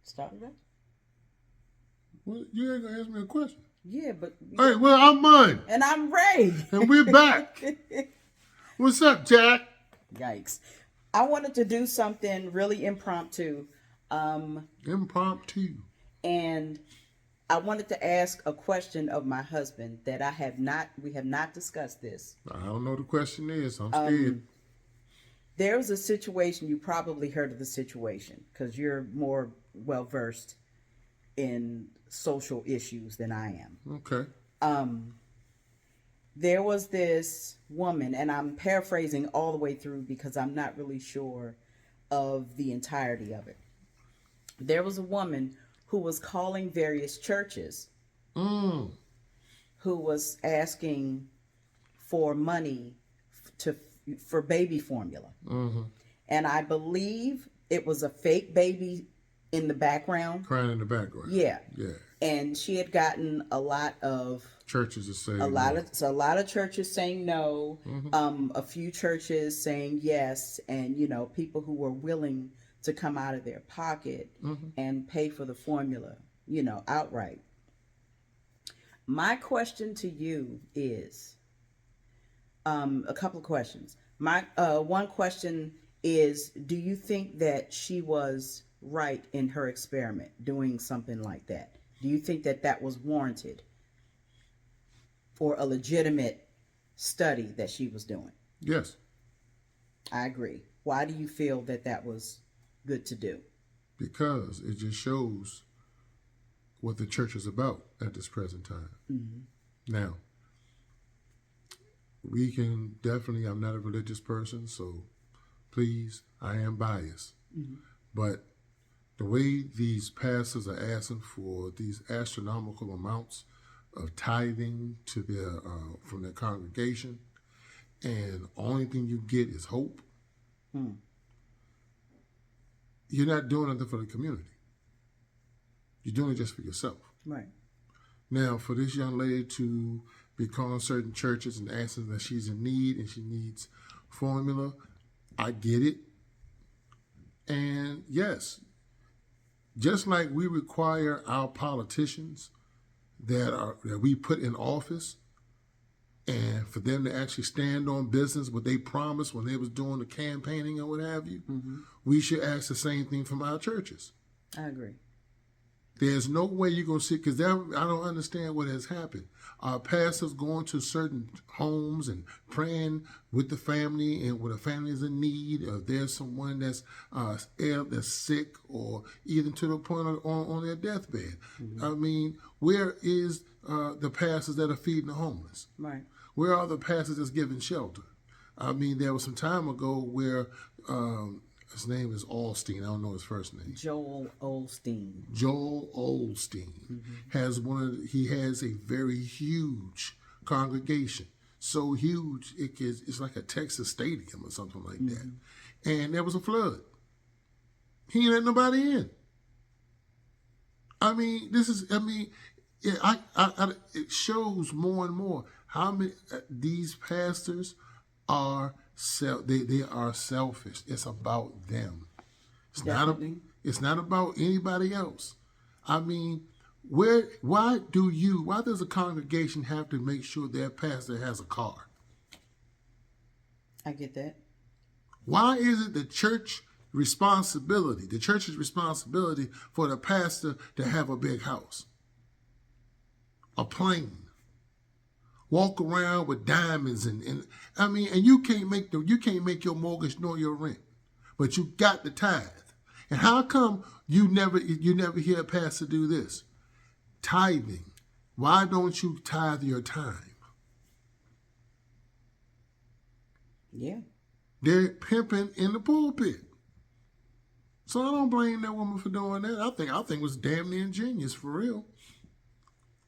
Started up? Well, you ain't gonna ask me a question. Yeah, but Hey, well, I'm Mud, and I'm Ray. and we're back. What's up, Jack? Yikes. I wanted to do something really impromptu. Impromptu. And I wanted to ask a question of my husband that we have not discussed this. I don't know what the question is. I'm scared. There's a situation, you probably heard of the situation because you're more well versed in social issues than I am. Okay. There was this woman, and I'm paraphrasing all the way through because I'm not really sure of the entirety of it. There was a woman who was calling various churches who was asking for money for baby formula. Mm-hmm. And I believe it was a fake baby in the background. Crying in the background. Yeah. Yeah. And she had gotten a lot of churches are saying a lot of churches saying no, a few churches saying yes, and people who were willing to come out of their pocket and pay for the formula, outright. My question to you is a couple of questions. My one question is, do you think that she was right in her experiment doing something like that? Do you think that that was warranted for a legitimate study that she was doing? Yes. I agree. Why do you feel that that was good to do? Because it just shows what the church is about at this present time. Mm-hmm. Now, we can definitely, I'm not a religious person, so please, I am biased. Mm-hmm. But the way these pastors are asking for these astronomical amounts of tithing to their from their congregation, and only thing you get is hope. You're not doing anything for the community. You're doing it just for yourself. Right. Now, for this young lady to be calling certain churches and asking that she's in need and she needs formula, I get it. And yes, just like we require our politicians that we put in office, and for them to actually stand on business, what they promised when they was doing the campaigning or what have you, we should ask the same thing from our churches. I agree. There's no way you're going to see, because I don't understand what has happened. Our pastors going to certain homes and praying with the family, and when a family is in need, or there's someone that's ill, that's sick, or even to the point on their deathbed. Mm-hmm. I mean, where is the pastors that are feeding the homeless? Right. Where are the pastors that's giving shelter? I mean, there was some time ago where his name is Osteen. I don't know his first name. Joel Osteen. Joel Osteen he has a very huge congregation. So huge it's like a Texas stadium or something like that. And there was a flood. He ain't let nobody in. I mean, it shows more and more how many these pastors are they are selfish. It's about them. It's not about anybody else. I mean, why does a congregation have to make sure their pastor has a car? I get that. Why is it the church's responsibility for the pastor to have a big house, a plane, walk around with diamonds and you can't make your mortgage nor your rent, but you got the tithe. And how come you never hear a pastor do this? Tithing. Why don't you tithe your time? Yeah. They're pimping in the pulpit. So I don't blame that woman for doing that. I think it was damn near ingenious, for real.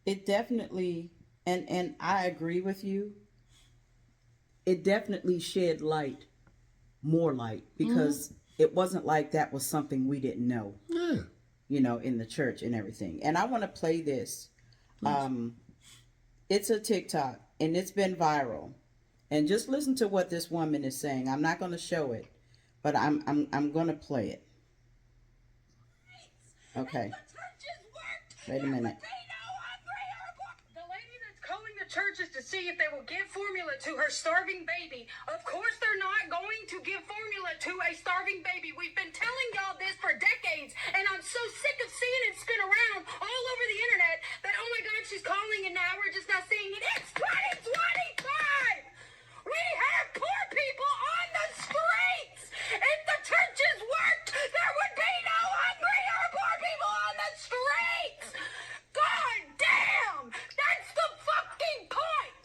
It definitely, and I agree with you, it definitely shed more light, because it wasn't like that was something we didn't know. Yeah. In the church and everything. And I want to play this. It's a TikTok, and it's been viral. And just listen to what this woman is saying. I'm not going to show it, but I'm going to play it. Okay. Wait a minute. The lady that's calling the churches to see if they will give formula to her starving baby. Of course they're not going to give formula to a starving baby. We've been telling y'all this for decades, and I'm so sick of seeing it spin around all over the internet that, oh my God, she's calling and now we're just not seeing it. It's 2025! We have poor people on the streets! If the churches worked, there would be no hungry or poor people on the streets! God damn! That's the fucking point!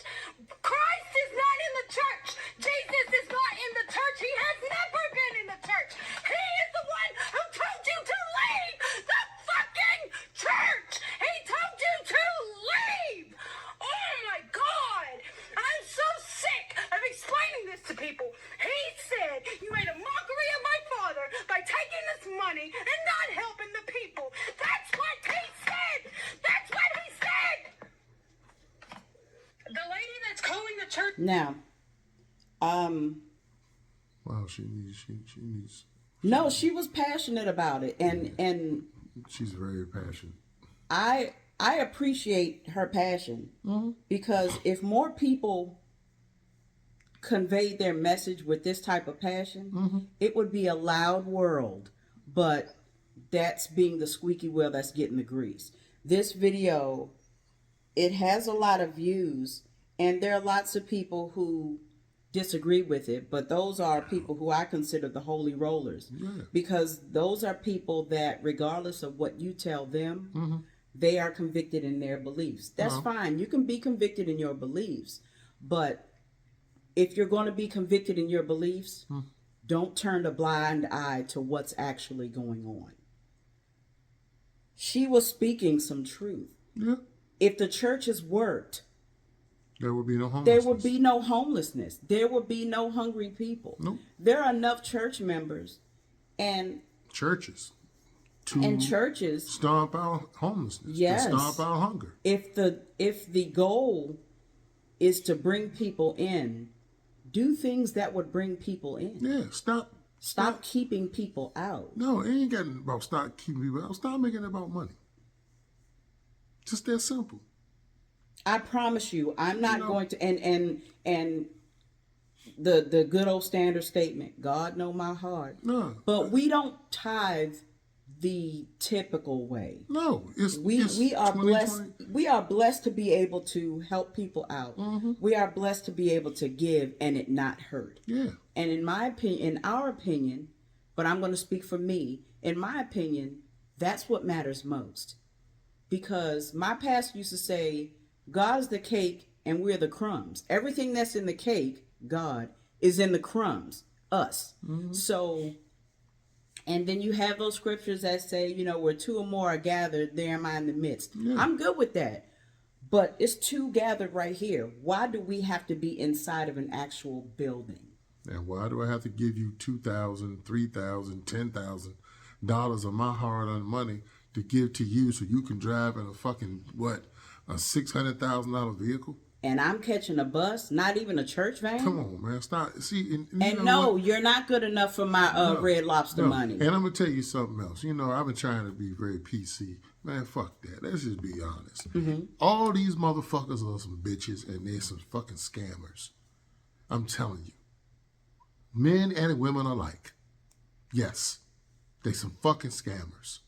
Christ is not in the church! Jesus is not in the church! He has never been in the church! He is the one who told you to leave the fucking church! He told you to leave! Oh my God! I'm so sick of explaining this to people. He said you made a mockery of my father by taking this money and not helping the people. That's what he said! That's what he said! The lady that's calling the church... Now, Wow, she needs. no, she was passionate about it, and She's very passionate. I appreciate her passion, because if more people conveyed their message with this type of passion, it would be a loud world, but that's being the squeaky wheel that's getting the grease. This video, it has a lot of views, and there are lots of people who disagree with it, but those are people who I consider the holy rollers, because those are people that, regardless of what you tell them, they are convicted in their beliefs. That's fine. You can be convicted in your beliefs, but if you're going to be convicted in your beliefs, don't turn a blind eye to what's actually going on. She was speaking some truth. Yeah. If the churches worked, There would be no homelessness. there would be no homelessness. There would be no hungry people. Nope. There are enough church members and churches to churches. stomp out homelessness. Yes. To stomp out hunger. If the goal is to bring people in, do things that would bring people in. Yeah. Stop keeping people out. No, it ain't got about stop keeping people out. Stop making it about money. Just that simple. I promise you, I'm not going to. And the good old standard statement, God know my heart. No. But we don't tithe the typical way. No. It's We are 2020. blessed. We are blessed to be able to help people out. We are blessed to be able to give and it not hurt. Yeah. And in my opinion, in our opinion, but I'm going to speak for me, in my opinion, that's what matters most. Because my pastor used to say, God's the cake and we're the crumbs. Everything that's in the cake, God, is in the crumbs, us. So, and then you have those scriptures that say, where two or more are gathered, there am I in the midst. I'm good with that. But it's two gathered right here. Why do we have to be inside of an actual building? And why do I have to give you $2,000, $3,000, $10,000 of my hard-earned money to give to you so you can drive in a fucking, a $600,000 vehicle? And I'm catching a bus, not even a church van? Come on, man. Stop. See, and And no, you're not good enough for my Red Lobster money. And I'm going to tell you something else. I've been trying to be very PC. Man, fuck that. Let's just be honest. All these motherfuckers are some bitches and they're some fucking scammers. I'm telling you. Men and women alike. Yes. They some fucking scammers.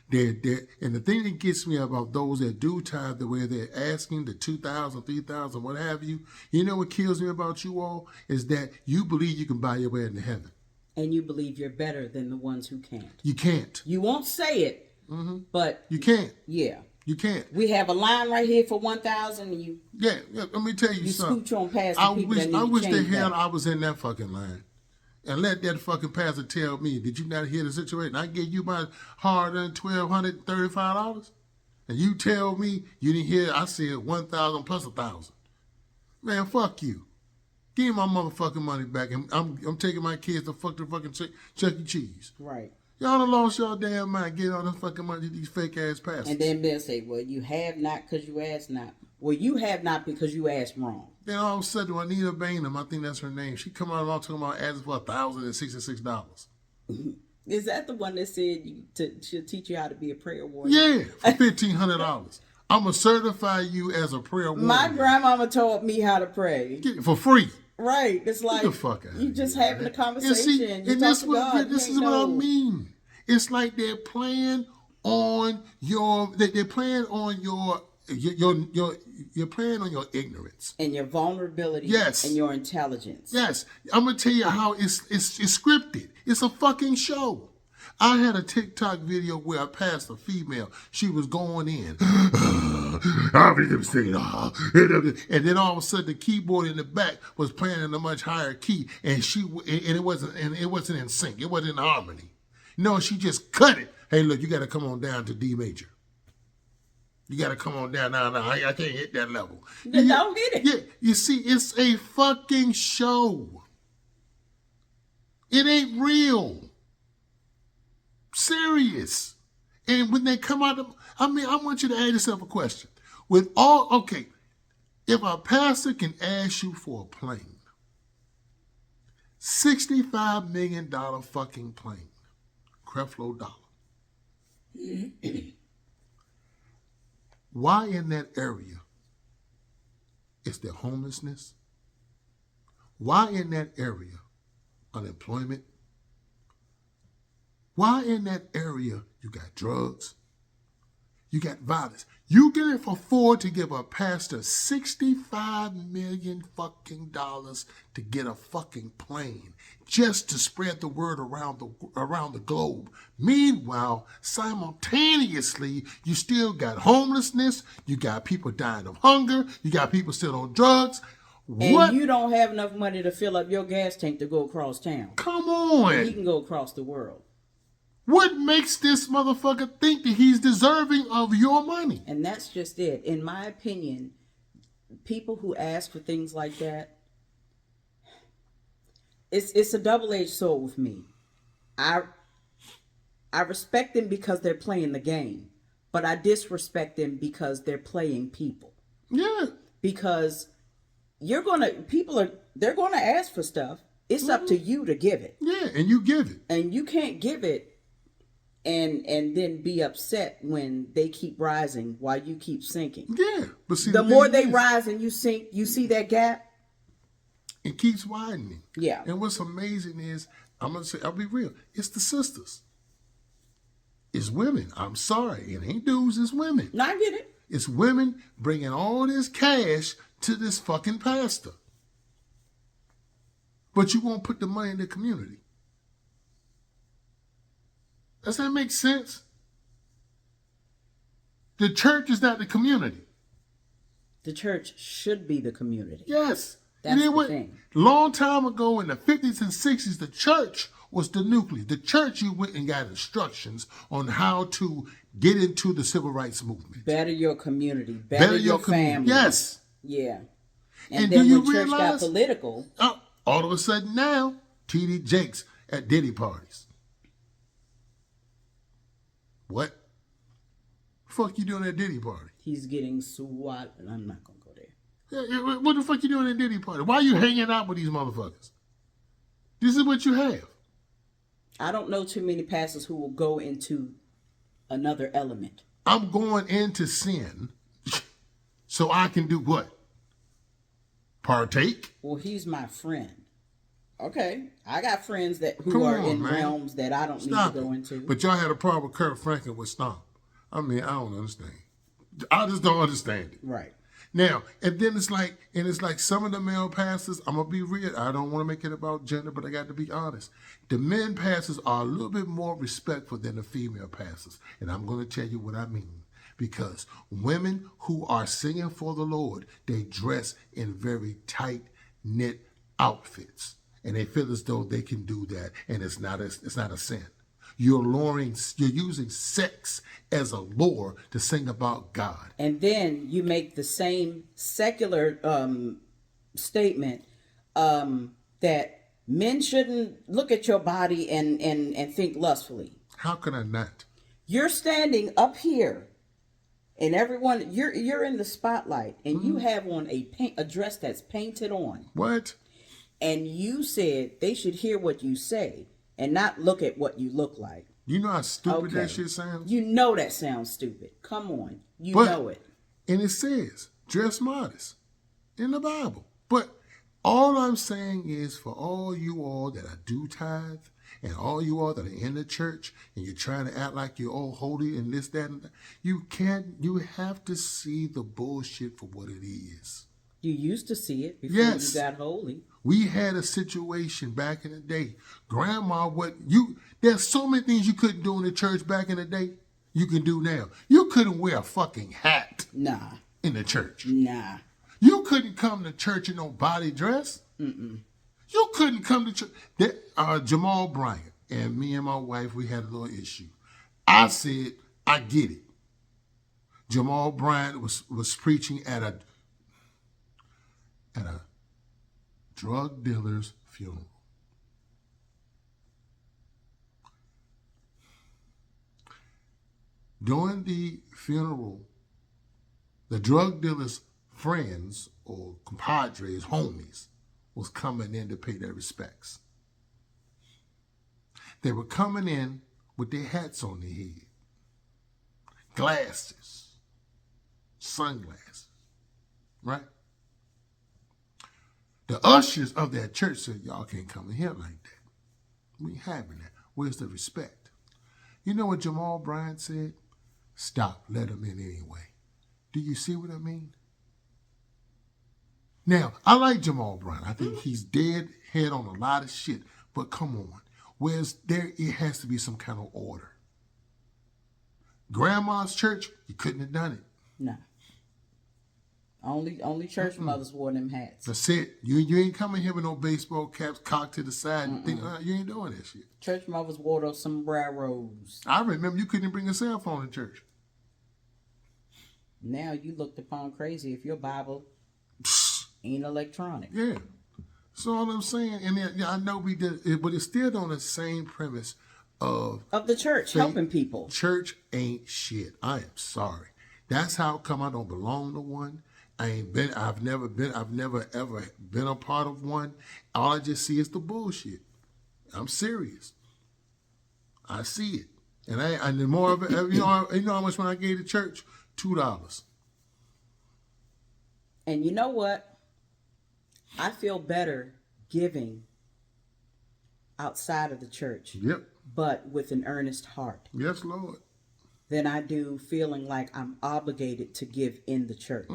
And the thing that gets me about those that do tithe the way they're asking, the 2,000, 3,000, what have you, you know what kills me about you all? Is that you believe you can buy your way into heaven. And you believe you're better than the ones who can't. You can't. You won't say it, but... You can't. Yeah. You can't. We have a line right here for 1,000 and you... Yeah, let me tell you something. You scooch on past the people that need I wish to the change hell that. I was in that fucking line. And let that fucking pastor tell me, did you not hear the situation? I gave you my hard-earned $1,235, and you tell me you didn't hear. I said 1,000 plus 1,000. Man, fuck you. Give me my motherfucking money back, and I'm taking my kids to fucking Chuck E. Cheese. Right. Y'all done lost y'all damn mind getting all this fucking money to these fake ass pastors. And then they'll say, well, you have not because you asked not. Well, you have not because you asked wrong. Then all of a sudden, Juanita Bainham, I think that's her name, she come out talking about asking for $1,066. Is that the one that said she'll teach you how to be a prayer warrior? Yeah, for $1,500. I'm going to certify you as a prayer warrior. My grandmama taught me how to pray. For free. Right. It's like the fuck out you of just here, having a man. conversation. And this is what I mean. It's like they're playing on your you're playing on your ignorance and your vulnerability. Yes. And your intelligence. Yes. I'm gonna tell you how it's scripted. It's a fucking show. I had a TikTok video where I passed a female. She was going in. And then all of a sudden the keyboard in the back was playing in a much higher key, and it wasn't in sync. It wasn't in harmony. No, she just cut it. Hey, look, you got to come on down to D major. You got to come on down. No, I can't hit that level. Don't hit it. Yeah, you see, it's a fucking show. It ain't real. Serious. And when they come out, I want you to ask yourself a question. If a pastor can ask you for a plane, $65 million fucking plane, Creflo Dollar. Why in that area is there homelessness? Why in that area unemployment? Why in that area you got drugs? You got violence. You can afford to give a pastor $65 million fucking dollars to get a fucking plane just to spread the word around the globe. Meanwhile, simultaneously, you still got homelessness. You got people dying of hunger. You got people still on drugs. And you don't have enough money to fill up your gas tank to go across town. Come on. He can go across the world. What makes this motherfucker think that he's deserving of your money? And that's just it. In my opinion, people who ask for things like that, it's a double-edged sword with me. I respect them because they're playing the game, but I disrespect them because they're playing people. Yeah. Because they're gonna ask for stuff. It's up to you to give it. Yeah, and you give it. And you can't give it and then be upset when they keep rising while you keep sinking. Yeah, but see, the more they rise and you sink, you see that gap. It keeps widening. Yeah. And what's amazing is, I'll be real. It's the sisters. It's women. I'm sorry, it ain't dudes. It's women. No, I get it. It's women bringing all this cash to this fucking pastor, but you won't put the money in the community. Does that make sense? The church is not the community. The church should be the community. Yes. That's the thing. Long time ago in the 50s and 60s, the church was the nucleus. The church, you went and got instructions on how to get into the civil rights movement. Better your community. Better your family. Yes. Yeah. And do then you when church got realize- political. All of a sudden now, T.D. Jakes at Diddy parties. What? Fuck you doing at Diddy party? He's getting swat. I'm not going to go there. Yeah, what the fuck you doing at Diddy party? Why are you hanging out with these motherfuckers? This is what you have. I don't know too many pastors who will go into another element. I'm going into sin so I can do what? Partake? Well, he's my friend. Okay. I got friends who Come are on, in man. realms that I don't Stop need to go it. into. But y'all had a problem with Kurt Franklin with Stomp. I mean, I don't understand. I just don't understand it. Right. Now, and then it's like some of the male pastors, I'm going to be real. I don't want to make it about gender, but I got to be honest. The men pastors are a little bit more respectful than the female pastors. And I'm going to tell you what I mean. Because women who are singing for the Lord, they dress in very tight knit outfits. And they feel as though they can do that. And it's not a sin. You're using sex as a lure to sing about God. And then you make the same secular statement that men shouldn't look at your body and think lustfully. How can I not? You're standing up here, and everyone, you're in the spotlight, and you have on a dress that's painted on, What? and you said they should hear what you say and not look at what you look like. You know how stupid Okay. that shit sounds? You know that sounds stupid. Come on, you But- know it. And it says, dress modest in the Bible. But all I'm saying is for all you all that are do tithe and all you all that are in the church and you're trying to act like you're all holy and this, that, and that, you have to see the bullshit for what it is. You used to see it before Yes. you got holy. We had a situation back in the day. Grandma, there's so many things you couldn't do in the church back in the day you can do now. You couldn't wear a fucking hat Nah, in the church. nah. You couldn't come to church in no body dress. You couldn't come to church. Jamal Bryant and me and my wife, we had a little issue. I said, I get it. Jamal Bryant was preaching at a drug dealer's funeral. During the funeral, the drug dealer's friends or compadres, homies, was coming in to pay their respects. They were coming in with their hats on their head, glasses, sunglasses, right? The ushers of that church said, y'all can't come in here like that. We ain't having that. Where's the respect? You know what Jamal Bryant said? Stop, let them in anyway. Do you see what I mean? Now, I like Jamal Bryant. I think he's dead head on a lot of shit. But come on. It has to be some kind of order. Grandma's church, you couldn't have done it. Nah. Only church mothers wore them hats. That's it. You ain't coming here with no baseball caps cocked to the side and think, you ain't doing that shit. Church mothers wore those sombreros. I remember you couldn't bring a cell phone to church. Now you looked upon crazy if your Bible ain't electronic. Yeah. So all I'm saying, and I know we did it, but it's still on the same premise of Of the church, helping people. church ain't shit. I am sorry. That's how come I don't belong to one. I've never ever been a part of one. All I just see is the bullshit. I'm serious. I see it. And the more of it, you know how much when I gave to church? $2. And you know what? I feel better giving outside of the church, Yep. but with an earnest heart, Yes, Lord. than I do feeling like I'm obligated to give in the church.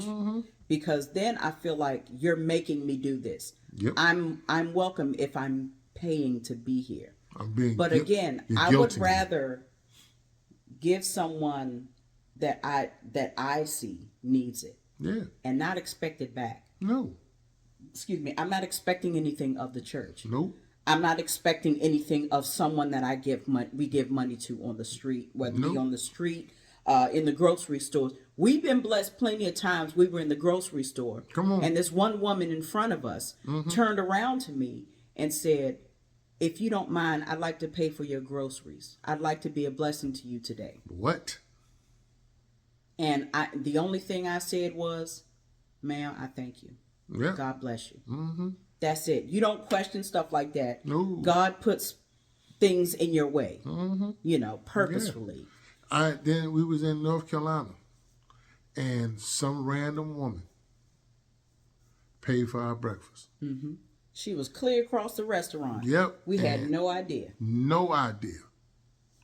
Because then I feel like you're making me do this. Yep. I'm welcome if I'm paying to be here. I'm being But again, you're I would guilting me. rather give someone that I see needs it Yeah. and not expect it back. No. Excuse me. I'm not expecting anything of the church. Nope. I'm not expecting anything of someone that we give money to on the street, whether it be on the street, in the grocery stores. We've been blessed plenty of times. We were in the grocery store. Come on. And this one woman in front of us turned around to me and said, if you don't mind, I'd like to pay for your groceries. I'd like to be a blessing to you today. What? And the only thing I said was, ma'am, I thank you. Yeah. God bless you. That's it. You don't question stuff like that. No. God puts things in your way, purposefully. Then we was in North Carolina, and some random woman paid for our breakfast. She was clear across the restaurant. Yep. We had And no idea. No idea.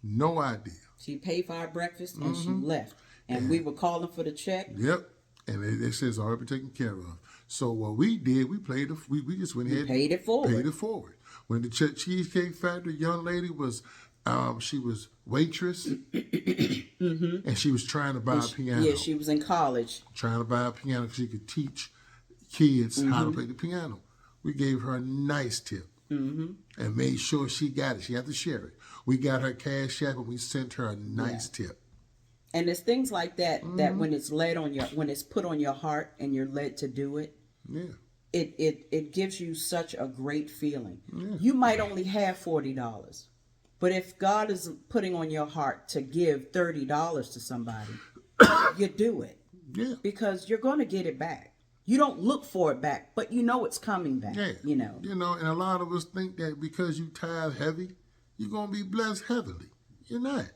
No idea. She paid for our breakfast and she left. And we were calling for the check. Yep. And it says already been taken care of. So what we did, we just went ahead. Paid it forward. Paid it forward. When the Cheesecake Factory young lady was, she was waitress, and she was trying to buy a piano. Yeah, she was in college. Trying to buy a piano because she could teach kids how to play the piano. We gave her a nice tip and made sure she got it. She had to share it. We got her Cash App and we sent her a nice tip. And it's things like that that when it's when it's put on your heart and you're led to do it, Yeah. it gives you such a great feeling. You might only have $40, But if God is putting on your heart to give $30 to somebody, you do it Yeah. because you're going to get it back. You don't look for it back, but you know it's coming back. Yeah. You know. And a lot of us think that because you tithe heavy, you're gonna be blessed heavily. You're not.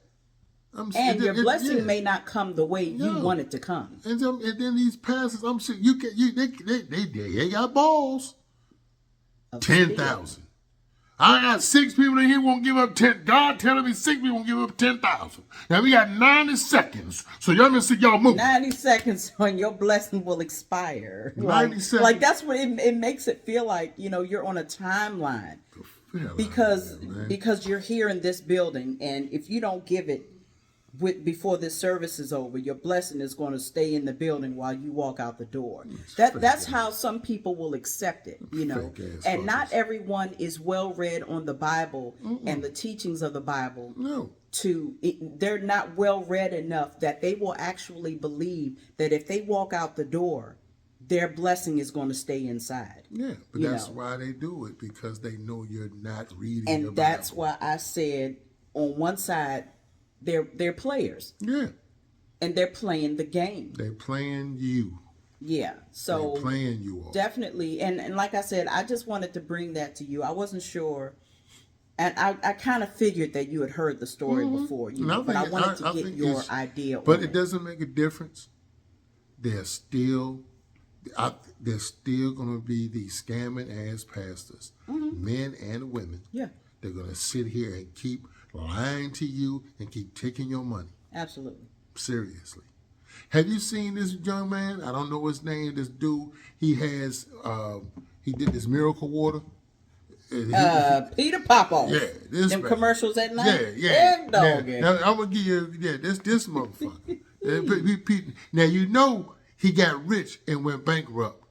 And your blessing yeah. may not come the way you No. want it to come. And then these pastors, I'm sure they got balls. Of 10,000. I got 6 people in here won't give up 10. God telling me 6 people won't give up 10,000. Now we got 90 seconds, so y'all gonna see y'all move. 90 seconds when your blessing will expire. 90 seconds. Like that's what it makes it feel like. You know, you're on a timeline because you're here in this building, and if you don't give it before this service is over, your blessing is going to stay in the building while you walk out the door. That's how some people will accept it, you know. And not everyone is well read on the Bible and the teachings of the Bible. No. They're not well read enough that they will actually believe that if they walk out the door, their blessing is going to stay inside. Yeah, but that's why they do it, because they know you're not reading your Bible. And that's why I said on one side, they're players. Yeah. And they're playing the game. They're playing you. Yeah. So they're playing you all. Definitely. And like I said, I just wanted to bring that to you. I wasn't sure. And I kind of figured that you had heard the story before, you know, but I wanted to get your idea on it. But it doesn't make a difference. They're still going to be these scamming ass pastors, men and women. Yeah. They're going to sit here and keep lying to you and keep taking your money. Absolutely. Seriously. Have you seen this young man? I don't know his name. This dude, he did this miracle water. Peter Popoff. Yeah, this them man. Commercials at night. Yeah. Now, I'm gonna give you this motherfucker. Now you know he got rich and went bankrupt,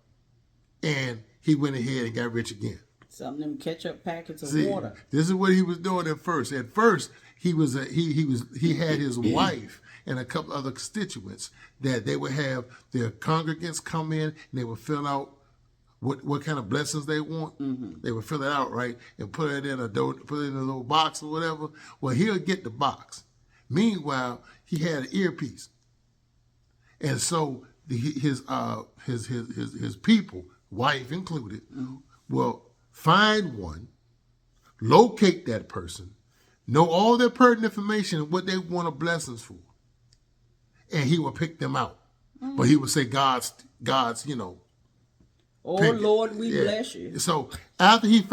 and he went ahead and got rich again. Some of them ketchup packets of See, water. this is what he was doing at first. At first, he had his wife and a couple other constituents that they would have their congregants come in and they would fill out what kind of blessings they want. They would fill it out, right, and put it in a little box or whatever. Well, he'll get the box. Meanwhile, he had an earpiece, and so his people, wife included, will find one, locate that person, know all their pertinent information and what they want a blessings for, and he will pick them out. But he would say God's, you know. Oh Lord, we bless you. So after he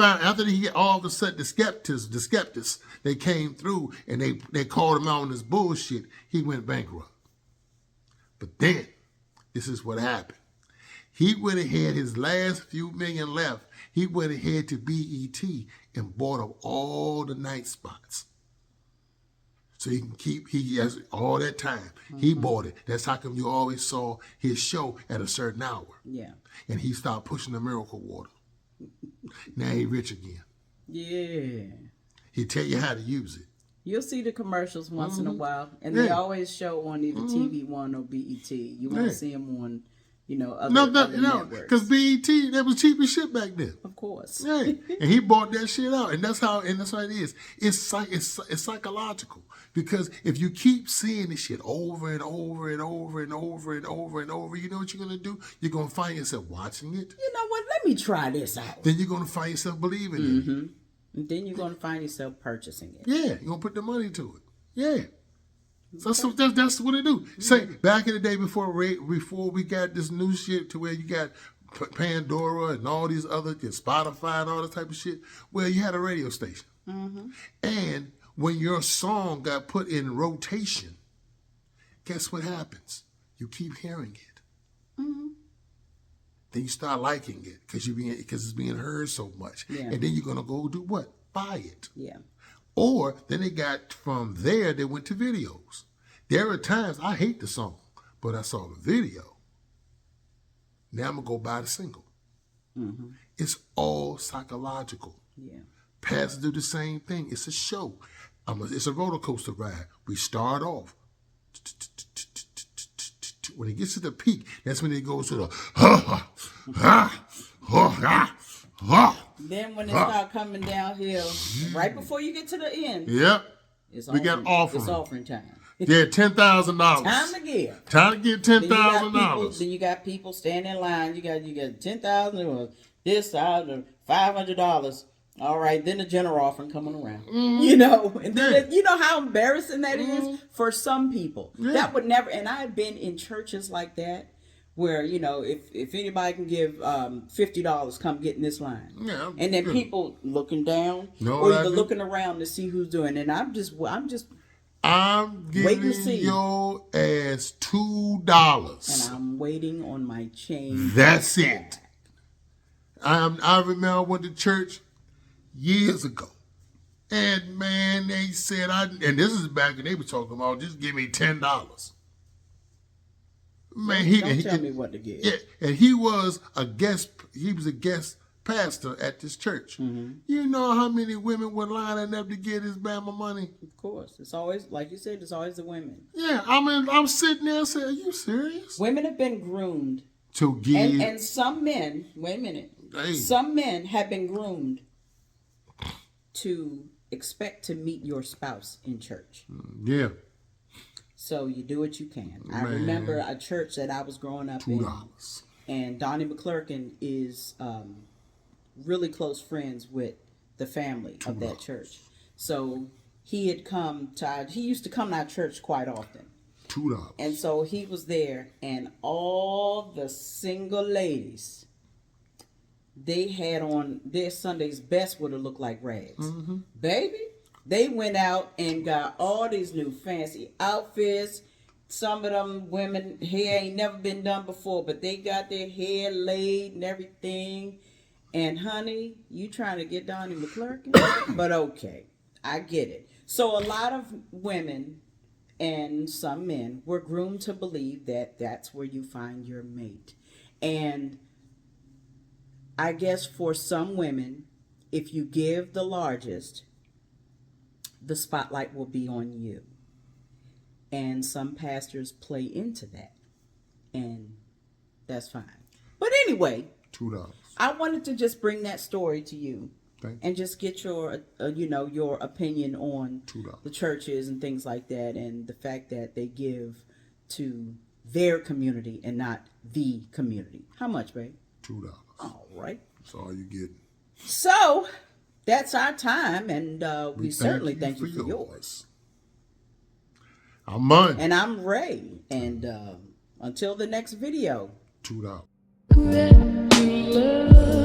all of a sudden the skeptics, they came through and they called him out on this bullshit. He went bankrupt. But then, this is what happened. He went ahead, his last few million left, he went ahead to BET and bought up all the night spots. So he has all that time. He bought it. That's how come you always saw his show at a certain hour. Yeah. And he started pushing the miracle water. Now he rich again. Yeah. He tell you how to use it. You'll see the commercials once in a while, and they always show on either TV One or BET. You won't see them on, other networks. Because BET, that was cheap as shit back then. Of course. Yeah, and he bought that shit out, and that's how it is. It's psychological, because if you keep seeing this shit over and over and over and over and over and over, you know what you're gonna do? You're gonna find yourself watching it. You know what? Let me try this out. Then you're gonna find yourself believing in it. And then you're gonna find yourself purchasing it. Yeah, you're gonna put the money to it. Yeah. So that's what it do. Say back in the day before we got this new shit to where you got Pandora and all these other Spotify and all this type of shit. Well, you had a radio station, and when your song got put in rotation, guess what happens? You keep hearing it. Then you start liking it because it's being heard so much, and then you're gonna go do what? Buy it. Yeah. Or then from there, they went to videos. There are times I hate the song, but I saw the video. Now I'm going to go buy the single. It's all psychological. Yeah. Pastors do the same thing. It's a show. It's a roller coaster ride. We start off. When it gets to the peak, that's when it goes to the Then when it start coming downhill, right before you get to the end, Yep. it's We got offering. It's offering time. Yeah, $10,000. Time to give. Time to get $10,000. Then you got people standing in line. You got $10,000 or this $1,000, $500. All right, then the general offering coming around. You know, and then you know how embarrassing that is for some people. Yeah. That would never. And I've been in churches like that where you know if anybody can give $50, come get in this line. Yeah, and then good. people looking down Know or what I either do? looking around to see who's doing. And I'm just I'm Wait giving to see. your ass and $2. I'm waiting on my change. That's it. I remember I went to church years ago. And man, they said and this is back when they were talking about just give me $10. Man, Don't tell me what to give. Yeah, and he was a guest pastor at this church. You know how many women were lining up to get his Bama money? Of course, it's always like you said. It's always the women. Yeah, I mean, I'm sitting there saying, "Are you serious?" Women have been groomed, To give, and some men. Wait a minute. Hey. Some men have been groomed to expect to meet your spouse in church. yeah, So you do what you can. I Man. remember a church that I was growing up in, $2. and Donnie McClurkin is really close friends with the family of that church. So he used to come to our church quite often. $2. And so he was there, and all the single ladies, they had on their Sunday's best would have looked like rags. Baby, they went out and got all these new fancy outfits. Some of them women, hair ain't never been done before, but they got their hair laid and everything. And honey, you trying to get Donnie McClurkin? But okay, I get it. So a lot of women and some men were groomed to believe that that's where you find your mate. And I guess for some women, if you give the largest, the spotlight will be on you. And some pastors play into that. And that's fine. But anyway, $2. I wanted to just bring that story to you. Thank you. And just get your, your opinion on $2. the churches and things like that, and the fact that they give to their community and not the community. How much, babe? $2. All right. That's all you get. So that's our time, and we Thank certainly thank you for yours. I'm Mun. And I'm Ray, and until the next video. $2. Let me love.